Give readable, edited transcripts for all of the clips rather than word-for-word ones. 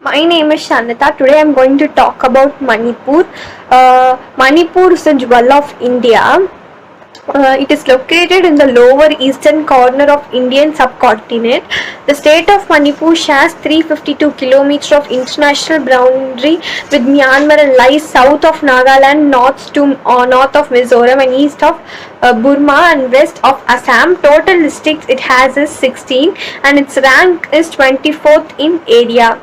My name is Shanita. Today I am going to talk about Manipur. Manipur is the jewel of India. It is located in the lower eastern corner of Indian subcontinent. The state of Manipur shares 352 kilometers of international boundary with Myanmar and lies south of Nagaland, north of Mizoram and east of Burma and west of Assam. Total districts it has is 16 and its rank is 24th in area.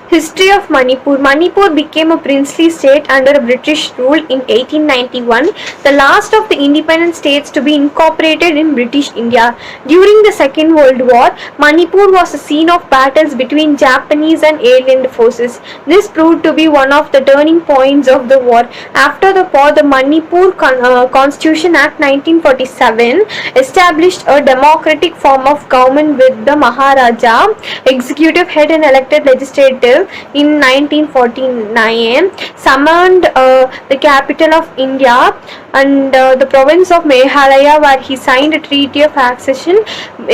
History of Manipur. Manipur became a princely state under British rule in 1891, the last of the independent states to be incorporated in British India. During the Second World War, Manipur was a scene of battles between Japanese and alien forces. This proved to be one of the turning points of the war. After the war, the Manipur Constitution Act 1947 established a democratic form of government with the Maharaja, executive head and elected legislative in 1949, summoned the capital of India and the province of Meghalaya, where he signed a treaty of accession,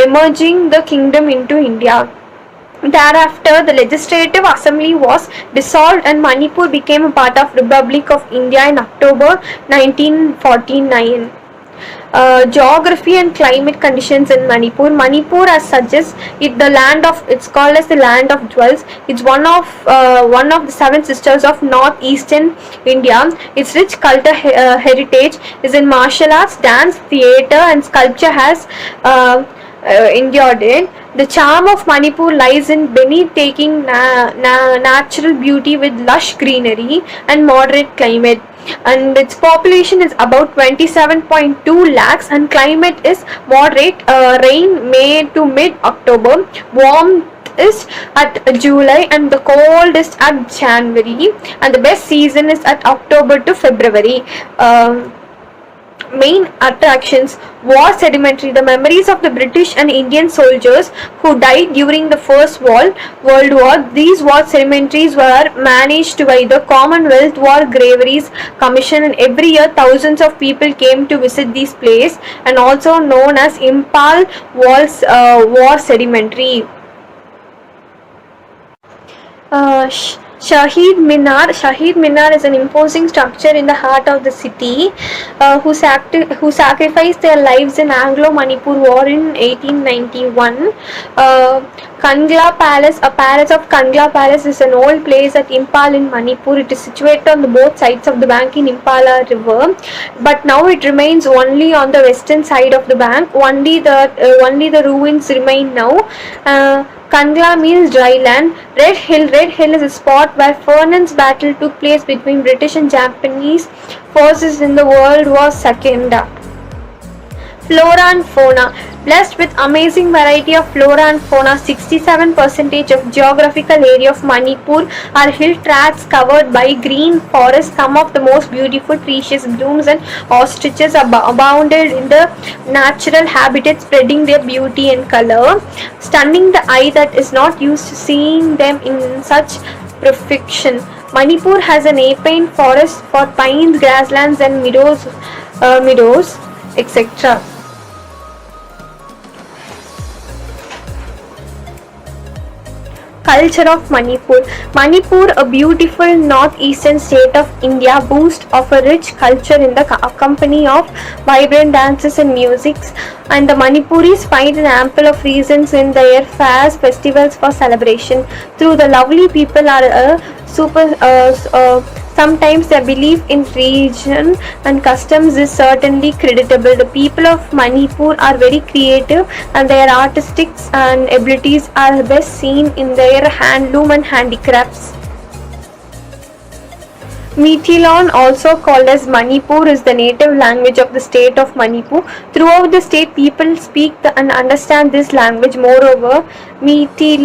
merging the kingdom into India. Thereafter, the Legislative Assembly was dissolved and Manipur became a part of Republic of India in October 1949. Geography and climate conditions in Manipur. Manipur, as suggests, it's called as the land of jewels. It's one of the seven sisters of northeastern India. Its rich cultural heritage is in martial arts, dance, theatre, and sculpture has endured it. The charm of Manipur lies in taking natural beauty with lush greenery and moderate climate. And its population is about 27.2 lakhs and climate is moderate, rain May to mid-October, warm is at July and the coldest at January, and the best season is at October to February. Main attractions: war cemetery. The memories of the British and Indian soldiers who died during the First World War. These war cemeteries were managed by the Commonwealth War Graveries Commission, and every year thousands of people came to visit these places, and also known as Impal War Cemetery. Shahid Minar is an imposing structure in the heart of the city who sacrificed their lives in Anglo-Manipur War in 1891. Kangla Palace, a palace of Kangla Palace, is an old place at Impal in Manipur. It is situated on the both sides of the bank in Impala River, but now it remains only on the western side of the bank. Only the ruins remain now. Kangla means dry land. Red Hill is a spot where furnace battle took place between British and Japanese forces in the World War II. Flora and fauna. Blessed with amazing variety of flora and fauna, 67% of geographical area of Manipur are hill tracts covered by green forests. Some of the most beautiful precious blooms and ostriches abounded in the natural habitat, spreading their beauty and color, stunning the eye that is not used to seeing them in such perfection. Manipur has an alpine forest for pines, grasslands and meadows, etc. Culture of Manipur. Manipur, a beautiful northeastern state of India, boasts of a rich culture in the company of vibrant dances and musics, and the Manipuris find an ample of reasons in their fairs, festivals for celebration. Through the lovely people are sometimes their belief in religion and customs is certainly creditable. The people of Manipur are very creative and their artistic and abilities are best seen in their handloom and handicrafts. Meitei, also called as Manipur, is the native language of the state of Manipur. Throughout the state, people speak and understand this language. Moreover, Meitei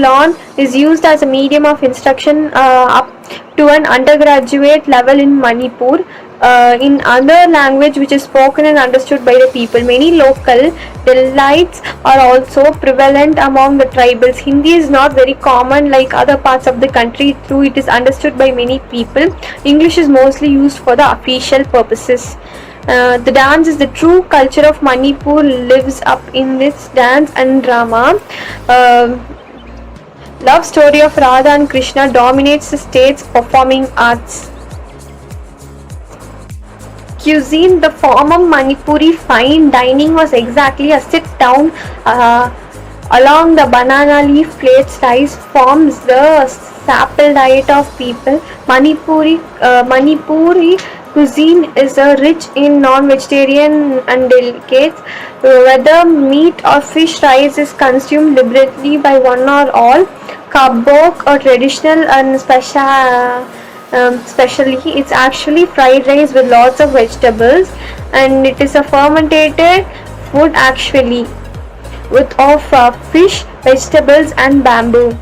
is used as a medium of instruction up to an undergraduate level in Manipur. In other language which is spoken and understood by the people. Many local dialects are also prevalent among the tribals. Hindi is not very common like other parts of the country, though it is understood by many people. English is mostly used for the official purposes. The dance is the true culture of Manipur, lives up in this dance and drama. Love story of Radha and Krishna dominates the state's performing arts. Cuisine, the form of Manipuri fine dining was exactly a sit down along the banana leaf plates. Rice forms the staple diet of people. Manipuri cuisine is rich in non-vegetarian and delicates. Whether meat or fish, rice is consumed liberally by one or all. Kabok or traditional and specially it's actually fried rice with lots of vegetables, and it is a fermented food actually with of fish, vegetables and bamboo.